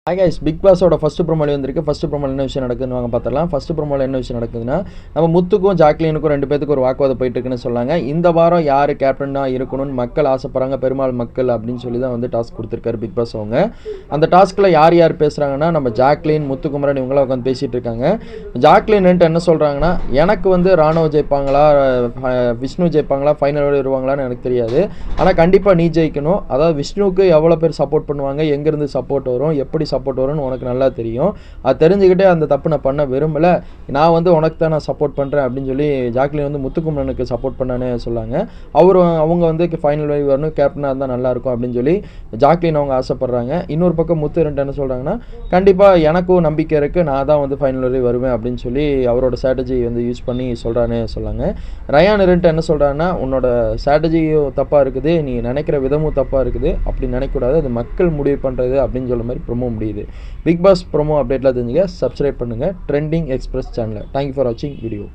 Hi guys, big பாஸோட first ப்ரோமோல வந்திருக்கு. First ப்ரோமோல என்ன விஷயம் நடக்குதுன்னு வாங்க பார்த்துடலாம். ஃபர்ஸ்ட் ப்ரோமோல என்ன விஷயம் நடக்குதுன்னா, நம்ம முத்துக்கும் ஜாக்லினுக்கும் 2 பேத்துக்கு ஒரு வாக்குவாதம் போயிட்டு இருக்குன்னு சொன்னாங்க. இந்த வாரம் யார் கேப்டனா இருக்கணும்னு மக்கள் ஆசைப்படுறாங்க, பெருமாள் மக்கள் அப்படின்னு சொல்லி தான் வந்து டாஸ்க் கொடுத்துருக்காரு பிக் பாஸ் அவங்க. அந்த டாஸ்கில் யார் யார் பேசுகிறாங்கன்னா, நம்ம ஜாக்லின், முத்துக்குமரன் இவங்களாம் உட்காந்து பேசிகிட்டு இருக்காங்க. ஜாக்லின் என்ன சொல்கிறாங்கன்னா, எனக்கு வந்து ராணுவ ஜெயிப்பாங்களா, விஷ்ணு ஜெயிப்பாங்களா, ஃபைனல் வருவாங்களான்னு எனக்கு தெரியாது. ஆனால் கண்டிப்பாக நீ ஜெயிக்கணும். அதாவது விஷ்ணுவுக்கு எவ்வளோ பேர் சப்போர்ட் பண்ணுவாங்க, எங்கேருந்து சப்போர்ட் வரும், எப்படி சப்போர்ட் வரும்னு உனக்கு நல்லா தெரியும். அது தெரிஞ்சுக்கிட்டே அந்த தப்பு நான் பண்ண விரும்பலை. நான் வந்து உனக்கு தான் நான் சப்போர்ட் பண்ணுறேன் அப்படின்னு சொல்லி ஜாக்லின் வந்து முத்துக்குமரனுக்கு சப்போர்ட் பண்ணானே சொல்லாங்க. அவங்க வந்து ஃபைனல் வரை வரணும், கேப்டனாக இருந்தால் நல்லாயிருக்கும் அப்படின்னு சொல்லி ஜாக்லின் அவங்க ஆசைப்பட்றாங்க. இன்னொரு பக்கம் முத்து என்ன சொல்கிறாங்கன்னா, கண்டிப்பாக எனக்கும் நம்பிக்கை இருக்குது, நான் தான் வந்து ஃபைனல் வரை வருவேன் அப்படின்னு சொல்லி அவரோட ஸ்ட்ராட்டஜி வந்து யூஸ் பண்ணி சொல்கிறானே சொல்லாங்க. ரயான் என்ன சொல்கிறாங்கன்னா, உன்னோட ஸ்ட்ராட்டஜியும் தப்பாக இருக்குது, நீ நினைக்கிற விதமும் தப்பாக இருக்குது, அப்படி நினைக்கக்கூடாது, அது மக்கள் முடிவு பண்ணுறது அப்படின்னு சொல்ல மாதிரி ப்ரொமோ முடியுது. பிக் பாஸ் ப்ரோமோ அப்டேட்லாம் தெரிஞ்சுக்க சப்ஸ்கிரைப் பண்ணுங்கள் ட்ரெண்டிங் எக்ஸ்பிரஸ் சேனலை. தேங்க்யூ ஃபார் வாட்சிங் வீடியோ.